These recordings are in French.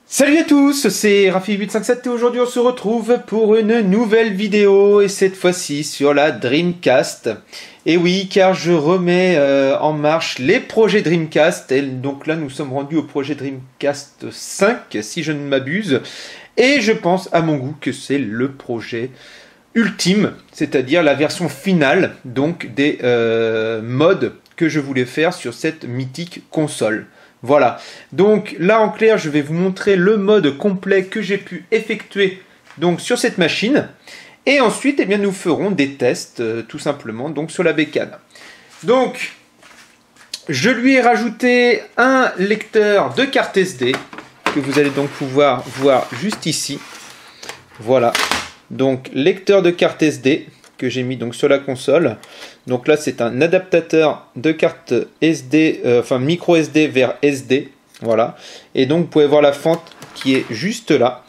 Salut à tous, c'est Rafi857 et aujourd'hui on se retrouve pour une nouvelle vidéo et cette fois-ci sur la Dreamcast. Et oui, car je remets en marche les projets Dreamcast et donc là nous sommes rendus au projet Dreamcast 5 si je ne m'abuse. Et je pense à mon goût que c'est le projet ultime, c'est-à-dire la version finale donc des mods que je voulais faire sur cette mythique console. Voilà, donc là en clair je vais vous montrer le mode complet que j'ai pu effectuer donc sur cette machine. Et ensuite eh bien, nous ferons des tests tout simplement donc sur la bécane. Donc je lui ai rajouté un lecteur de carte SD que vous allez donc pouvoir voir juste ici. Voilà, donc lecteur de carte SD que j'ai mis donc sur la console. Donc là c'est un adaptateur de carte SD, enfin micro SD vers SD, voilà. Et donc vous pouvez voir la fente qui est juste là.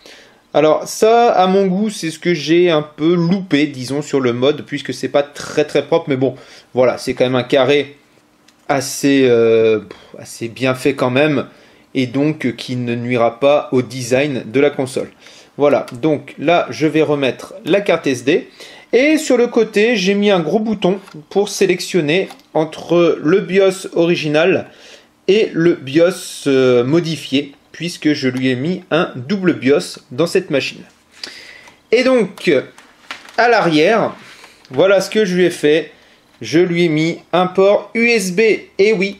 Alors ça, à mon goût, c'est ce que j'ai un peu loupé, disons, sur le mode, puisque c'est pas très propre, mais bon, voilà, c'est quand même un carré assez bien fait quand même, et donc qui ne nuira pas au design de la console. Voilà, donc là je vais remettre la carte SD. Et sur le côté, j'ai mis un gros bouton pour sélectionner entre le BIOS original et le BIOS modifié, puisque je lui ai mis un double BIOS dans cette machine. Et donc, à l'arrière, voilà ce que je lui ai fait. Je lui ai mis un port USB, et oui,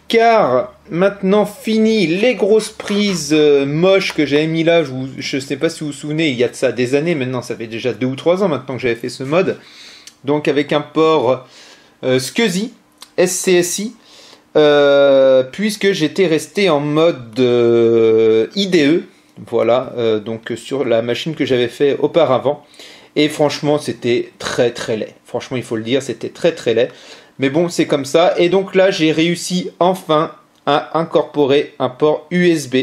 car maintenant fini les grosses prises moches que j'avais mis là. Je ne sais pas si vous vous souvenez, il y a de ça des années maintenant, ça fait déjà 2 ou 3 ans maintenant que j'avais fait ce mode. Donc avec un port SCSI, puisque j'étais resté en mode IDE, voilà, donc sur la machine que j'avais fait auparavant. Et franchement, c'était très laid. Franchement, il faut le dire, c'était très laid. Mais bon, c'est comme ça. Et donc là, j'ai réussi enfin à incorporer un port USB.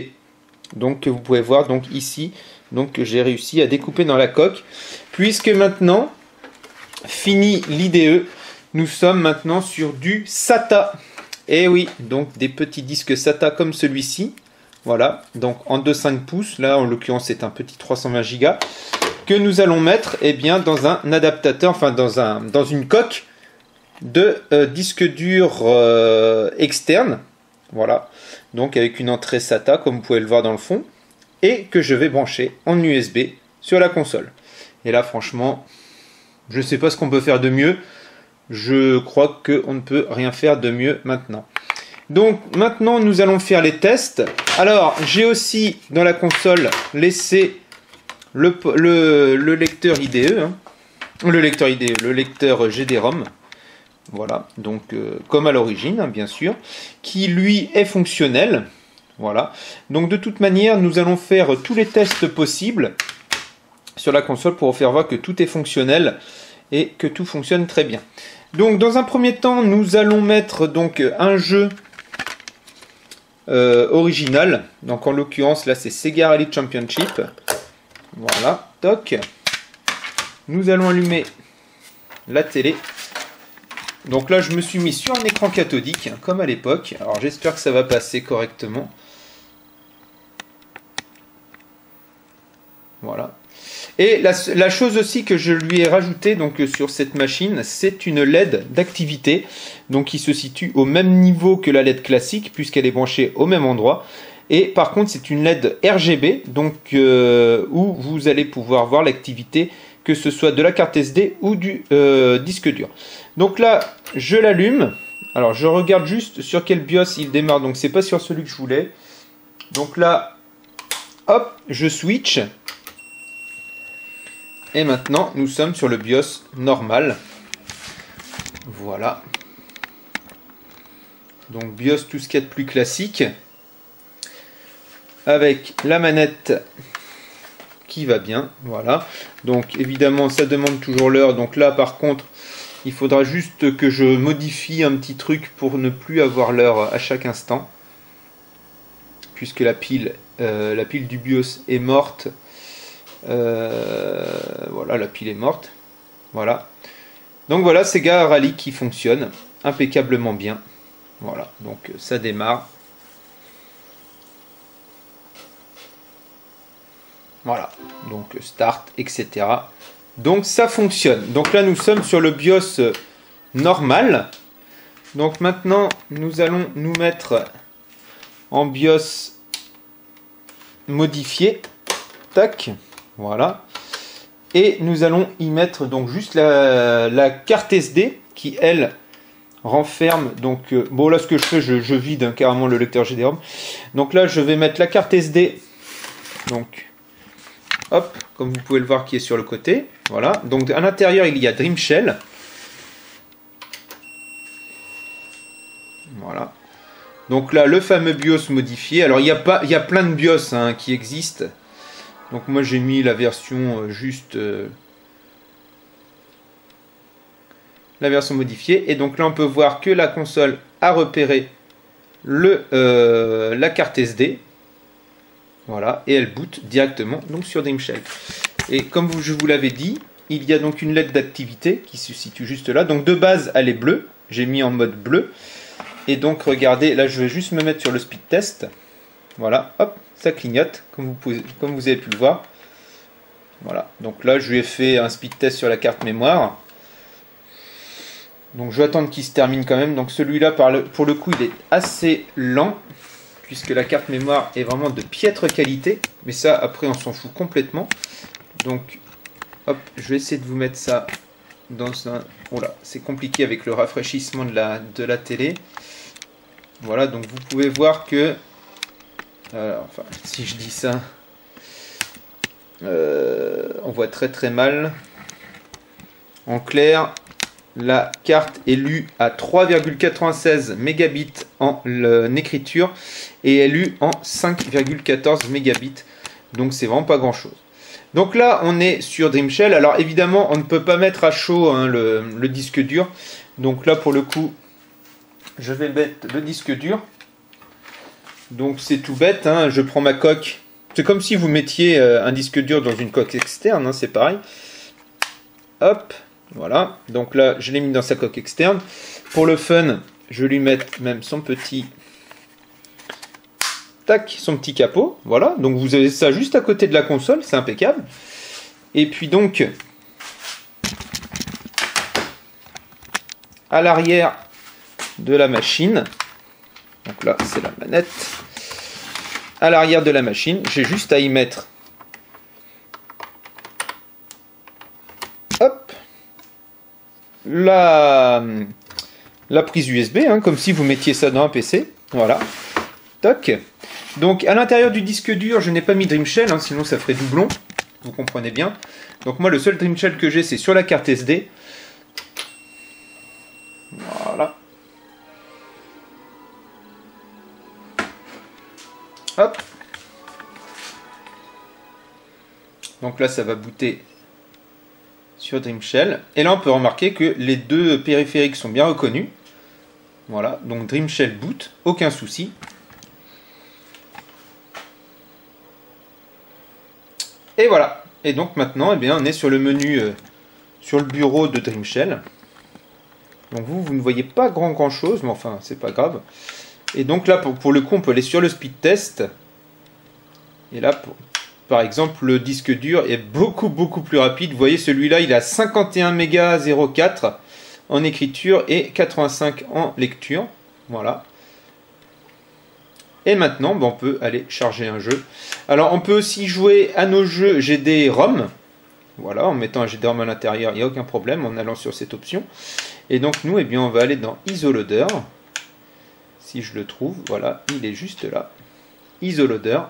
Donc que vous pouvez voir donc ici. Donc j'ai réussi à découper dans la coque. Puisque maintenant, fini l'IDE, nous sommes maintenant sur du SATA. Et oui, donc des petits disques SATA comme celui-ci. Voilà, donc en 2,5 pouces. Là, en l'occurrence, c'est un petit 320 Go que nous allons mettre eh bien, dans un adaptateur, enfin dans une coque de disque dur externe, voilà, donc avec une entrée SATA comme vous pouvez le voir dans le fond, et que je vais brancher en USB sur la console. Et là franchement, je ne sais pas ce qu'on peut faire de mieux, je crois qu'on ne peut rien faire de mieux maintenant. Donc maintenant nous allons faire les tests. Alors j'ai aussi dans la console laissé le lecteur IDE, hein. Le lecteur GD-ROM. Voilà, donc comme à l'origine, hein, bien sûr, qui lui est fonctionnel. Voilà, donc de toute manière, nous allons faire tous les tests possibles sur la console pour vous faire voir que tout est fonctionnel et que tout fonctionne très bien. Donc dans un premier temps, nous allons mettre donc un jeu original. Donc en l'occurrence, là c'est Sega Rally Championship. Voilà, toc. Nous allons allumer la télé. Donc là, je me suis mis sur un écran cathodique, hein, comme à l'époque. Alors j'espère que ça va passer correctement. Voilà. Et la chose aussi que je lui ai rajoutée donc, sur cette machine, c'est une LED d'activité. Donc qui se situe au même niveau que la LED classique, puisqu'elle est branchée au même endroit. Et par contre, c'est une LED RGB, donc où vous allez pouvoir voir l'activité, que ce soit de la carte SD ou du disque dur. Donc là, je l'allume. Alors, je regarde juste sur quel BIOS il démarre. Donc, c'est pas sur celui que je voulais. Donc là, hop, je switch. Et maintenant, nous sommes sur le BIOS normal. Voilà. Donc, BIOS, tout ce qu'il y a de plus classique. Avec la manette qui va bien, voilà. Donc évidemment ça demande toujours l'heure, donc là par contre il faudra juste que je modifie un petit truc pour ne plus avoir l'heure à chaque instant, puisque la pile du BIOS est morte. Voilà, la pile est morte, voilà. Donc voilà, Sega Rally qui fonctionne impeccablement bien. Voilà, donc ça démarre. Voilà, donc start, etc. Donc ça fonctionne. Donc là, nous sommes sur le BIOS normal. Donc maintenant, nous allons nous mettre en BIOS modifié. Tac, voilà. Et nous allons y mettre donc juste la carte SD qui, elle, renferme. Donc, bon, là, ce que je fais, je vide hein, carrément le lecteur GD-ROM. Donc là, je vais mettre la carte SD. Donc, hop, comme vous pouvez le voir, qui est sur le côté. Voilà. Donc, à l'intérieur, il y a Dreamshell. Voilà. Donc là, le fameux BIOS modifié. Alors, il y a plein de BIOS hein, qui existent. Donc, moi, j'ai mis la version juste... la version modifiée. Et donc là, on peut voir que la console a repéré la carte SD. Voilà. Et elle boot directement donc, sur Dreamshell. Et comme je vous l'avais dit, il y a donc une LED d'activité qui se situe juste là. Donc de base, elle est bleue. J'ai mis en mode bleu. Et donc, regardez, là, je vais juste me mettre sur le speed test. Voilà, hop, ça clignote, comme vous avez pu le voir. Voilà, donc là, je lui ai fait un speed test sur la carte mémoire. Donc, je vais attendre qu'il se termine quand même. Donc, celui-là, pour le coup, il est assez lent, puisque la carte mémoire est vraiment de piètre qualité. Mais ça, après, on s'en fout complètement. Donc, hop, je vais essayer de vous mettre ça dans un... Oh là, c'est compliqué avec le rafraîchissement de la télé. Voilà, donc vous pouvez voir que... enfin, si je dis ça... on voit très très mal. En clair, la carte est lue à 3,96 mégabits en écriture et est lue en 5,14 mégabits. Donc c'est vraiment pas grand chose. Donc là, on est sur Dreamshell. Alors évidemment, on ne peut pas mettre à chaud hein, le disque dur. Donc là, pour le coup, je vais mettre le disque dur. Donc c'est tout bête. Hein, je prends ma coque. C'est comme si vous mettiez un disque dur dans une coque externe. Hein, c'est pareil. Hop, voilà. Donc là, je l'ai mis dans sa coque externe. Pour le fun, je vais lui mettre même son petit... Tac, son petit capot. Voilà. Donc vous avez ça juste à côté de la console. C'est impeccable. Et puis donc... à l'arrière de la machine, donc là c'est la manette, à l'arrière de la machine, j'ai juste à y mettre hop la prise USB, hein, comme si vous mettiez ça dans un PC, voilà, toc. Donc à l'intérieur du disque dur, je n'ai pas mis Dreamshell, hein, sinon ça ferait doublon, vous comprenez bien. Donc moi le seul Dreamshell que j'ai c'est sur la carte SD. Voilà. Hop. Donc là, ça va booter sur Dreamshell. Et là, on peut remarquer que les deux périphériques sont bien reconnus. Voilà. Donc Dreamshell boot, aucun souci. Et voilà. Et donc maintenant, eh bien, on est sur le menu, sur le bureau de Dreamshell. Donc vous ne voyez pas grand chose, mais enfin, c'est pas grave. Et donc là, pour le coup, on peut aller sur le speed test. Et là, par exemple, le disque dur est beaucoup plus rapide. Vous voyez, celui-là, il a 51 mégas 04 en écriture et 85 en lecture. Voilà. Et maintenant, on peut aller charger un jeu. Alors, on peut aussi jouer à nos jeux GD-ROM. Voilà, en mettant un GD-ROM à l'intérieur, il n'y a aucun problème en allant sur cette option. Et donc nous, eh bien, on va aller dans ISO-Loader. Si je le trouve, voilà, il est juste là. ISO-Loader.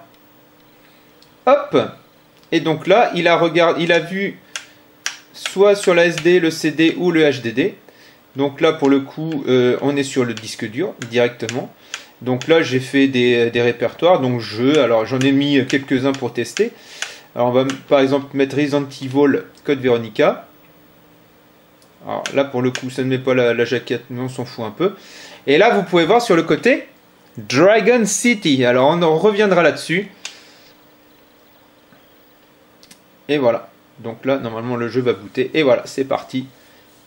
Hop. Et donc là, il a vu soit sur la SD, le CD ou le HDD. Donc là, pour le coup, on est sur le disque dur directement. Donc là, j'ai fait des répertoires. Donc jeux, alors j'en ai mis quelques-uns pour tester. Alors on va par exemple mettre Resident Evil Code Veronica. Alors là pour le coup ça ne met pas la jaquette, mais on s'en fout un peu. Et là vous pouvez voir sur le côté Dragon City. Alors on en reviendra là-dessus. Et voilà. Donc là normalement le jeu va booter. Et voilà, c'est parti.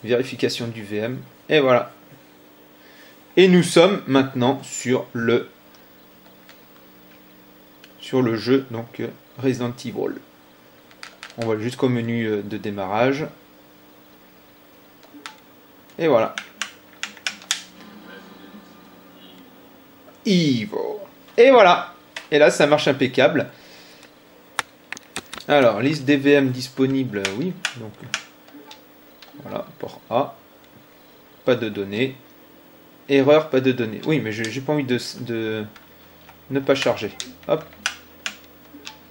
Vérification du VM. Et voilà. Et nous sommes maintenant sur le jeu, donc Resident Evil. On va jusqu'au menu de démarrage. Et voilà. Evil. Et voilà. Et là, ça marche impeccable. Alors, liste des VM disponibles, oui. Donc, voilà, port A. Pas de données. Erreur, pas de données. Oui, mais j'ai pas envie de ne pas charger. Hop.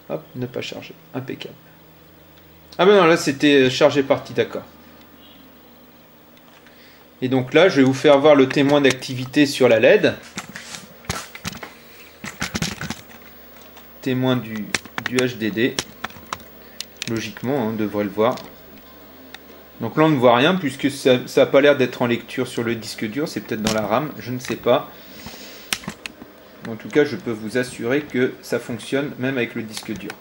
Hop, ne pas charger. Impeccable. Ah ben non, là, c'était chargé partie, d'accord. Et donc là, je vais vous faire voir le témoin d'activité sur la LED. Témoin du HDD. Logiquement, on devrait le voir. Donc là, on ne voit rien puisque ça n'a pas l'air d'être en lecture sur le disque dur. C'est peut-être dans la RAM, je ne sais pas. En tout cas, je peux vous assurer que ça fonctionne même avec le disque dur.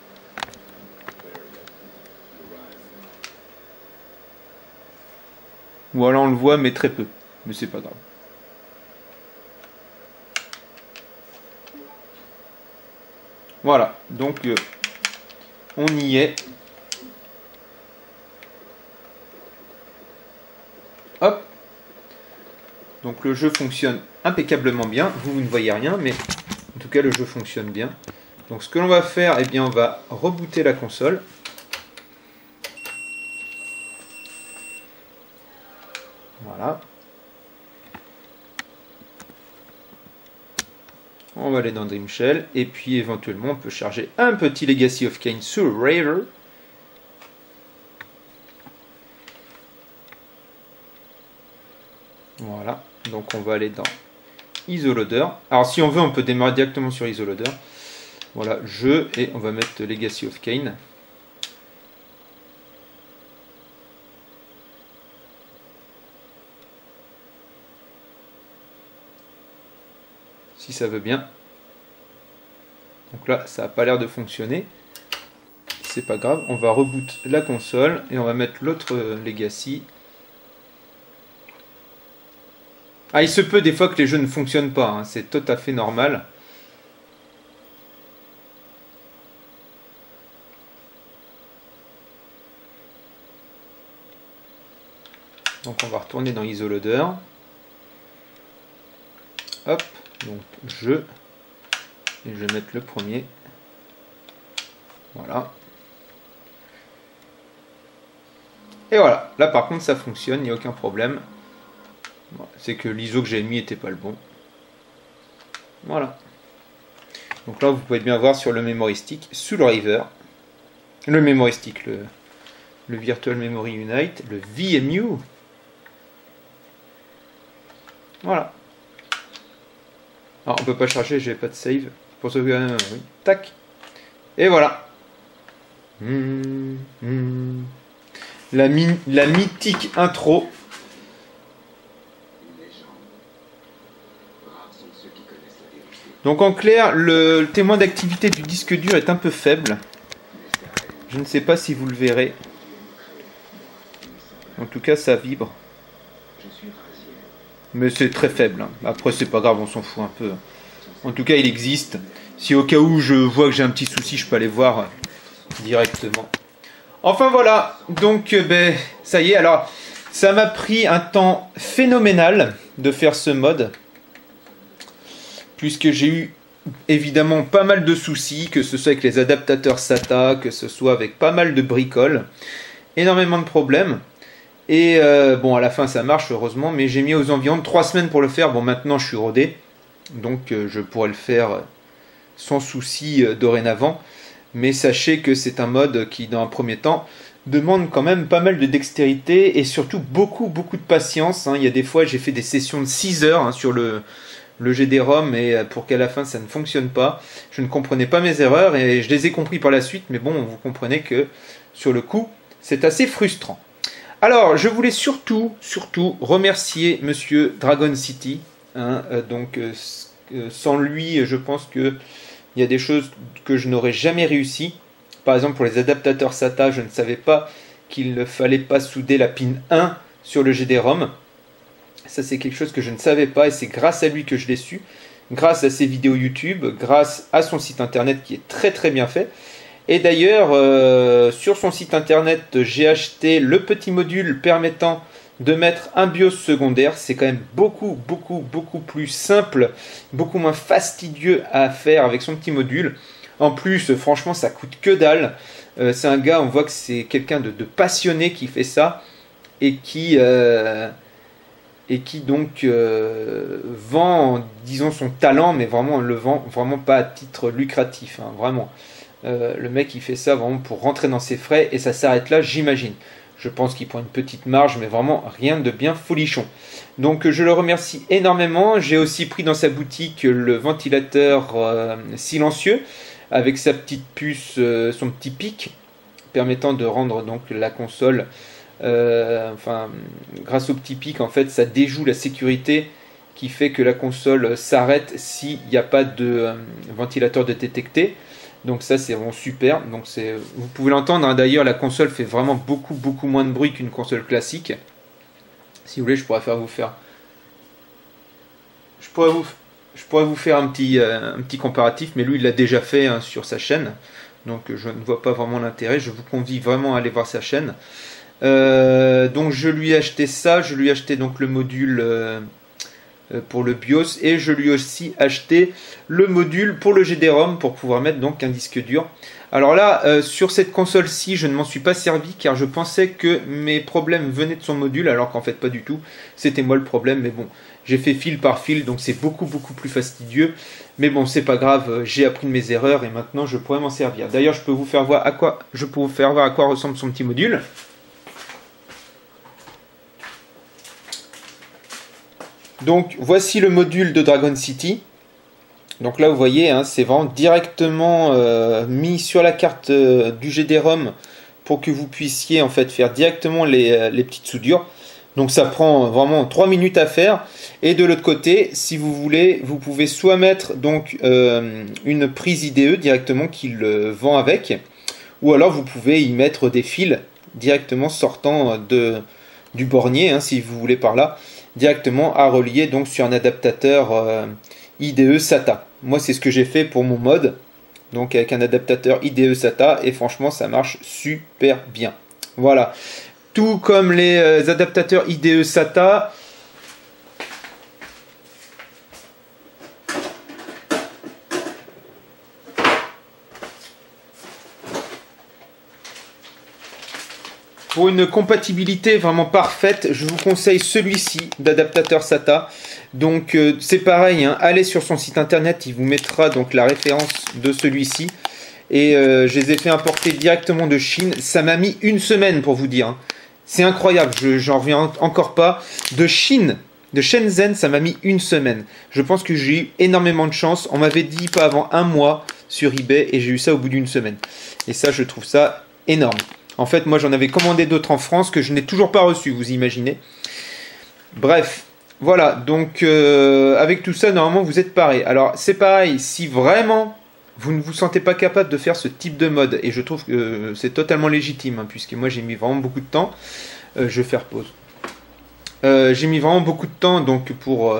Ou alors on le voit, mais très peu. Mais c'est pas grave. Voilà, donc on y est. Hop. Donc le jeu fonctionne impeccablement bien. Vous ne voyez rien, mais en tout cas le jeu fonctionne bien. Donc ce que l'on va faire, eh bien on va rebooter la console. Voilà. On va aller dans Dream Shell et puis éventuellement on peut charger un petit Legacy of Kain sur Raver. Voilà, donc on va aller dans Isoloader. Alors si on veut, on peut démarrer directement sur Isoloader. Voilà, jeu, et on va mettre Legacy of Kain. Si ça veut bien. Donc là, ça n'a pas l'air de fonctionner. C'est pas grave, on va reboot la console et on va mettre l'autre Legacy. Ah, il se peut des fois que les jeux ne fonctionnent pas, hein. C'est tout à fait normal. Donc on va retourner dans Isoloader. Hop, donc jeu. Et je vais mettre le premier. Voilà. Et voilà, là par contre ça fonctionne, il n'y a aucun problème. Bon, c'est que l'ISO que j'ai mis n'était pas le bon. Voilà. Donc là vous pouvez bien voir sur le memory stick, sous le River. Le memory stick, le Virtual Memory Unite, le VMU. Voilà. Alors on peut pas charger, j'ai pas de save. Pour sauvegarder, oui. Tac. Et voilà. La mythique intro. Donc en clair, le témoin d'activité du disque dur est un peu faible. Je ne sais pas si vous le verrez. En tout cas, ça vibre. Mais c'est très faible. Après, c'est pas grave, on s'en fout un peu. En tout cas, il existe. Si au cas où je vois que j'ai un petit souci, je peux aller voir directement. Enfin voilà, donc ben, ça y est. Alors, ça m'a pris un temps phénoménal de faire ce mode. Puisque j'ai eu évidemment pas mal de soucis, que ce soit avec les adaptateurs SATA, que ce soit avec pas mal de bricoles. Énormément de problèmes. Et bon, à la fin ça marche heureusement, mais j'ai mis aux environs de 3 semaines pour le faire. Bon, maintenant je suis rodé, donc je pourrais le faire sans souci dorénavant. Mais sachez que c'est un mode qui, dans un premier temps, demande quand même pas mal de dextérité et surtout beaucoup de patience. Il y a des fois, j'ai fait des sessions de 6 heures sur le GD-ROM et pour qu'à la fin ça ne fonctionne pas. Je ne comprenais pas mes erreurs et je les ai compris par la suite, mais bon, vous comprenez que sur le coup, c'est assez frustrant. Alors, je voulais surtout remercier Monsieur Dragon City. Sans lui, je pense qu'il y a des choses que je n'aurais jamais réussi. Par exemple, pour les adaptateurs SATA, je ne savais pas qu'il ne fallait pas souder la pin 1 sur le GD-ROM. Ça c'est quelque chose que je ne savais pas et c'est grâce à lui que je l'ai su, grâce à ses vidéos YouTube, grâce à son site internet qui est très très bien fait. Et d'ailleurs, sur son site internet, j'ai acheté le petit module permettant de mettre un BIOS secondaire. C'est quand même beaucoup plus simple, beaucoup moins fastidieux à faire avec son petit module. En plus, franchement, ça coûte que dalle. C'est un gars, on voit que c'est quelqu'un de passionné qui fait ça et qui donc vend, disons, son talent, mais vraiment le vend vraiment pas à titre lucratif, hein, vraiment. Le mec il fait ça vraiment pour rentrer dans ses frais et ça s'arrête là, j'imagine. Je pense qu'il prend une petite marge, mais vraiment rien de bien folichon. Donc je le remercie énormément. J'ai aussi pris dans sa boutique le ventilateur silencieux avec sa petite puce, son petit pic, permettant de rendre donc la console, enfin grâce au petit pic en fait ça déjoue la sécurité qui fait que la console s'arrête s'il n'y a pas de ventilateur de détecté. Donc ça c'est vraiment super. Donc vous pouvez l'entendre, hein. D'ailleurs la console fait vraiment beaucoup moins de bruit qu'une console classique. Si vous voulez je pourrais vous faire un petit comparatif, mais lui il l'a déjà fait, hein, sur sa chaîne. Donc je ne vois pas vraiment l'intérêt. Je vous convie vraiment à aller voir sa chaîne. Donc je lui ai acheté ça, je lui ai acheté donc le module pour le BIOS et je lui ai aussi acheté le module pour le GD-ROM pour pouvoir mettre donc un disque dur. Alors là, sur cette console-ci, je ne m'en suis pas servi car je pensais que mes problèmes venaient de son module alors qu'en fait pas du tout. C'était moi le problème, mais bon, j'ai fait fil par fil donc c'est beaucoup plus fastidieux. Mais bon, c'est pas grave, j'ai appris de mes erreurs et maintenant je pourrais m'en servir. D'ailleurs, je peux vous faire voir à quoi ressemble son petit module. Donc voici le module de Dragon City. Donc là vous voyez, hein, c'est vraiment directement mis sur la carte du GD-ROM pour que vous puissiez en fait faire directement les petites soudures. Donc ça prend vraiment 3 minutes à faire. Et de l'autre côté, si vous voulez, vous pouvez soit mettre donc une prise IDE directement qu'il vend avec, ou alors vous pouvez y mettre des fils directement sortant du bornier, hein, si vous voulez par là, directement à relier donc sur un adaptateur IDE SATA. Moi c'est ce que j'ai fait pour mon mode, donc avec un adaptateur IDE SATA, et franchement ça marche super bien. Voilà, tout comme les adaptateurs IDE SATA, pour une compatibilité vraiment parfaite, je vous conseille celui-ci d'adaptateur SATA. Donc c'est pareil, hein, allez sur son site internet, il vous mettra donc la référence de celui-ci. Et je les ai fait importer directement de Chine. Ça m'a mis une semaine pour vous dire, hein. C'est incroyable, j'en reviens encore pas. De Chine, de Shenzhen, ça m'a mis une semaine. Je pense que j'ai eu énormément de chance. On m'avait dit pas avant un mois sur eBay et j'ai eu ça au bout d'une semaine. Et ça, je trouve ça énorme. En fait, moi, j'en avais commandé d'autres en France que je n'ai toujours pas reçu, vous imaginez. Bref, voilà. Donc, avec tout ça, normalement, vous êtes paré. Alors, c'est pareil, si vraiment vous ne vous sentez pas capable de faire ce type de mode, et je trouve que c'est totalement légitime, hein, puisque moi, j'ai mis vraiment beaucoup de temps. Je vais faire pause. J'ai mis vraiment beaucoup de temps donc pour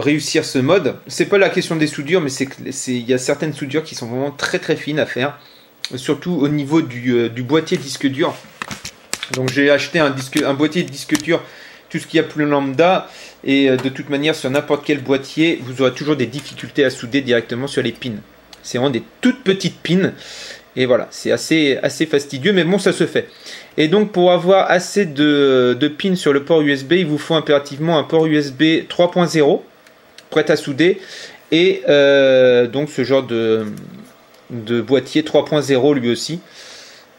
réussir ce mode. C'est pas la question des soudures, mais il y a certaines soudures qui sont vraiment très fines à faire, surtout au niveau du boîtier disque dur. Donc j'ai acheté un boîtier de disque dur, tout ce qu'il y a plus lambda, et de toute manière sur n'importe quel boîtier vous aurez toujours des difficultés à souder directement sur les pins. C'est vraiment des toutes petites pins. Et voilà, c'est assez fastidieux, mais bon, ça se fait. Et donc, pour avoir assez de pins sur le port USB, il vous faut impérativement un port USB 3.0, prêt à souder, et donc ce genre de boîtier 3.0 lui aussi,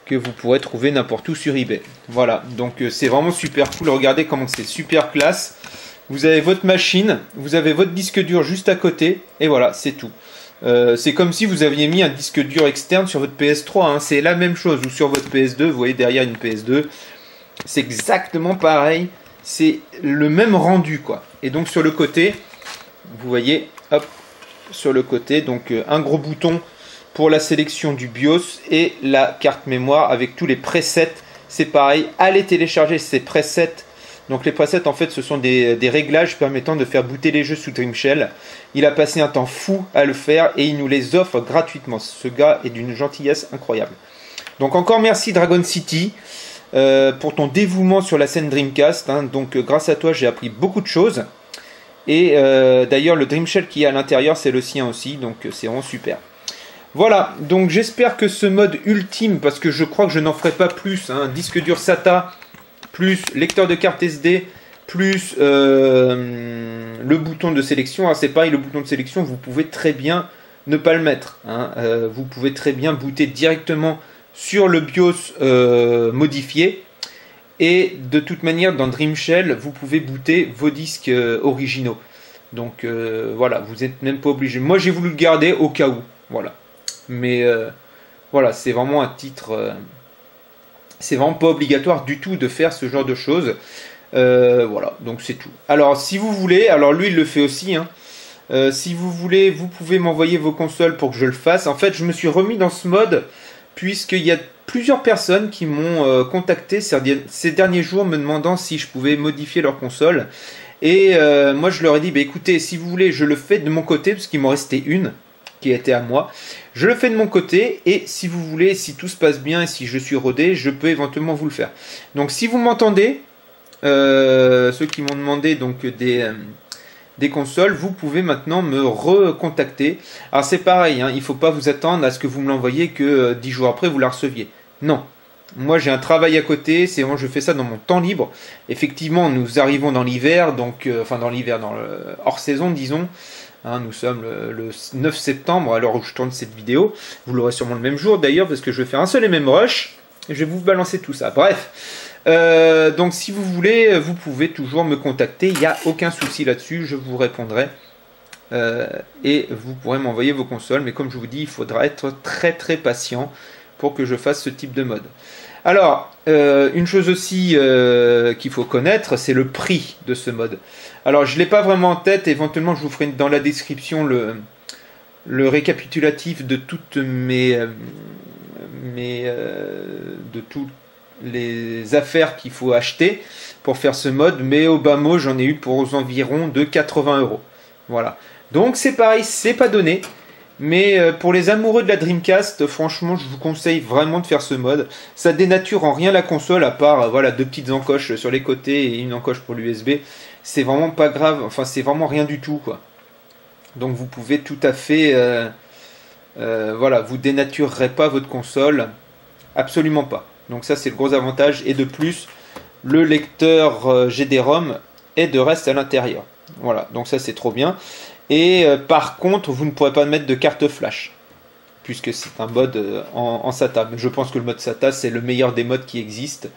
que vous pourrez trouver n'importe où sur eBay. Voilà, donc c'est vraiment super cool. Regardez comment c'est super classe. Vous avez votre machine, vous avez votre disque dur juste à côté, et voilà, c'est tout. C'est comme si vous aviez mis un disque dur externe sur votre PS3, hein. C'est la même chose, ou sur votre PS2, vous voyez derrière une PS2, c'est exactement pareil, c'est le même rendu quoi. Et donc sur le côté, vous voyez, hop, sur le côté, donc un gros bouton pour la sélection du BIOS et la carte mémoire avec tous les presets c'est pareil, allez télécharger ces presets. Donc les presets en fait ce sont des réglages permettant de faire booter les jeux sous Dreamshell. Il a passé un temps fou à le faire et il nous les offre gratuitement. Ce gars est d'une gentillesse incroyable. Donc encore merci Dragon City pour ton dévouement sur la scène Dreamcast. Hein. Donc grâce à toi j'ai appris beaucoup de choses. Et d'ailleurs le Dreamshell qui est à l'intérieur c'est le sien aussi. Donc c'est vraiment super. Voilà, donc j'espère que ce mode ultime, parce que je crois que je n'en ferai pas plus, hein, disque dur SATA, plus lecteur de carte SD, plus le bouton de sélection. Alors c'est pareil, le bouton de sélection, vous pouvez très bien ne pas le mettre. Hein. Vous pouvez très bien booter directement sur le BIOS modifié. Et de toute manière, dans Dreamshell, vous pouvez booter vos disques originaux. Donc voilà, vous n'êtes même pas obligé. Moi j'ai voulu le garder au cas où. Voilà. Mais voilà, c'est vraiment un titre... c'est vraiment pas obligatoire du tout de faire ce genre de choses. Voilà, donc c'est tout. Alors si vous voulez, alors lui il le fait aussi, hein. Si vous voulez, vous pouvez m'envoyer vos consoles pour que je le fasse. En fait, je me suis remis dans ce mode puisqu'il y a plusieurs personnes qui m'ont contacté ces derniers jours me demandant si je pouvais modifier leur console. Et moi je leur ai dit, bah, écoutez, si vous voulez, je le fais de mon côté parce qu'il m'en restait une qui était à moi. Je le fais de mon côté et si vous voulez, si tout se passe bien et si je suis rodé, je peux éventuellement vous le faire. Donc si vous m'entendez, ceux qui m'ont demandé donc des consoles, vous pouvez maintenant me recontacter. Alors c'est pareil, hein, il ne faut pas vous attendre à ce que vous me l'envoyiez que 10 jours après vous la receviez. Non. Moi j'ai un travail à côté, c'est vraiment je fais ça dans mon temps libre. Effectivement nous arrivons dans l'hiver, donc enfin dans l'hiver, dans le hors saison disons. Hein, nous sommes le 9 septembre à l'heure où je tourne cette vidéo. Vous l'aurez sûrement le même jour d'ailleurs parce que je vais faire un seul et même rush. Et je vais vous balancer tout ça. Bref. Donc si vous voulez, vous pouvez toujours me contacter. Il n'y a aucun souci là-dessus. Je vous répondrai. Et vous pourrez m'envoyer vos consoles. Mais comme je vous dis, il faudra être très très patient pour que je fasse ce type de mode. Alors, une chose aussi qu'il faut connaître, c'est le prix de ce mode. Alors, je ne l'ai pas vraiment en tête, éventuellement je vous ferai dans la description le récapitulatif de toutes de toutes les affaires qu'il faut acheter pour faire ce mode, mais au bas mot, j'en ai eu pour aux environs de 80 €. Voilà. Donc, c'est pareil, c'est pas donné. Mais pour les amoureux de la Dreamcast, franchement, je vous conseille vraiment de faire ce mode. Ça dénature en rien la console, à part voilà, 2 petites encoches sur les côtés et une encoche pour l'USB. C'est vraiment pas grave, enfin c'est vraiment rien du tout, quoi. Donc vous pouvez tout à fait... voilà, vous dénaturerez pas votre console. Absolument pas. Donc ça c'est le gros avantage. Et de plus, le lecteur GD-ROM est de reste à l'intérieur. Voilà, donc ça c'est trop bien. Et par contre, vous ne pourrez pas mettre de carte flash, puisque c'est un mode en SATA. Mais je pense que le mode SATA, c'est le meilleur des modes qui existent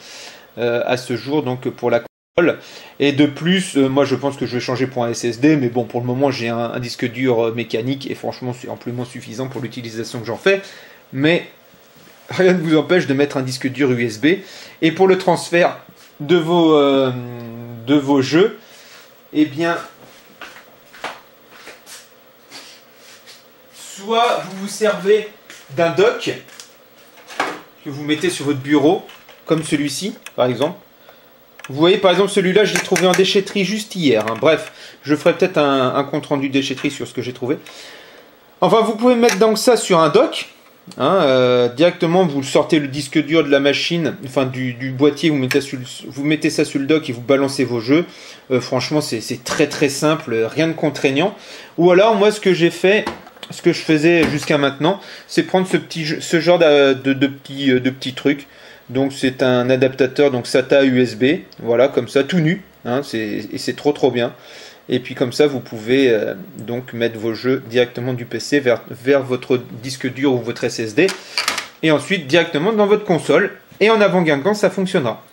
à ce jour, donc pour la console. Et de plus, moi je pense que je vais changer pour un SSD, mais bon, pour le moment, j'ai un disque dur mécanique, et franchement, c'est amplement suffisant pour l'utilisation que j'en fais. Mais rien ne vous empêche de mettre un disque dur USB. Et pour le transfert de vos jeux, eh bien... soit vous vous servez d'un dock que vous mettez sur votre bureau, comme celui-ci, par exemple. Vous voyez, par exemple, celui-là, je l'ai trouvé en déchetterie juste hier. Hein. Bref, je ferai peut-être un compte-rendu déchetterie sur ce que j'ai trouvé. Enfin, vous pouvez mettre donc ça sur un dock. Hein, directement, vous sortez le disque dur de la machine, enfin du boîtier, vous mettez ça sur le dock et vous balancez vos jeux. Franchement, c'est très très simple, rien de contraignant. Ou alors, moi, ce que j'ai fait... ce que je faisais jusqu'à maintenant, c'est prendre ce genre de petits trucs. Donc c'est un adaptateur donc SATA USB, voilà, comme ça, tout nu, hein, et c'est trop bien. Et puis comme ça, vous pouvez donc mettre vos jeux directement du PC vers votre disque dur ou votre SSD, et ensuite directement dans votre console. Et en avant-guingant, ça fonctionnera.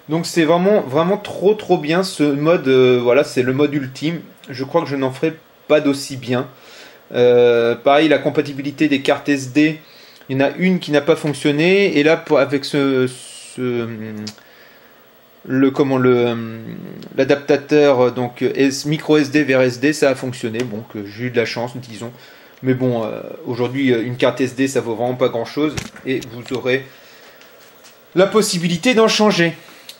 Donc c'est vraiment trop bien ce mode. Voilà, c'est le mode ultime. Je crois que je n'en ferai pas d'aussi bien. Pareil, la compatibilité des cartes SD, il y en a une qui n'a pas fonctionné, et là avec l'adaptateur donc micro SD vers SD, ça a fonctionné. Bon, que j'ai eu de la chance, disons. Mais bon, aujourd'hui une carte SD ça vaut vraiment pas grand chose, et vous aurez la possibilité d'en changer.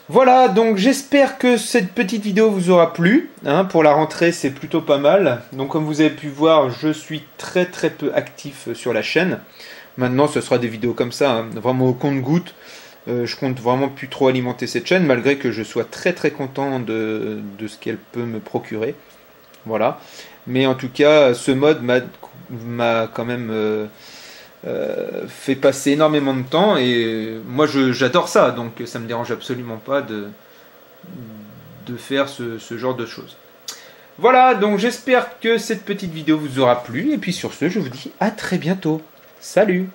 Voilà, donc j'espère que cette petite vidéo vous aura plu. Hein, pour la rentrée, c'est plutôt pas mal. Donc comme vous avez pu voir, je suis très peu actif sur la chaîne. Maintenant, ce sera des vidéos comme ça, hein, vraiment au compte-gouttes. Je compte vraiment plus trop alimenter cette chaîne, malgré que je sois très content de ce qu'elle peut me procurer. Voilà. Mais en tout cas, ce mode m'a quand même fait passer énormément de temps, et moi j'adore ça, donc ça me dérange absolument pas de faire ce genre de choses. Voilà, donc j'espère que cette petite vidéo vous aura plu, et puis sur ce, je vous dis à très bientôt. Salut!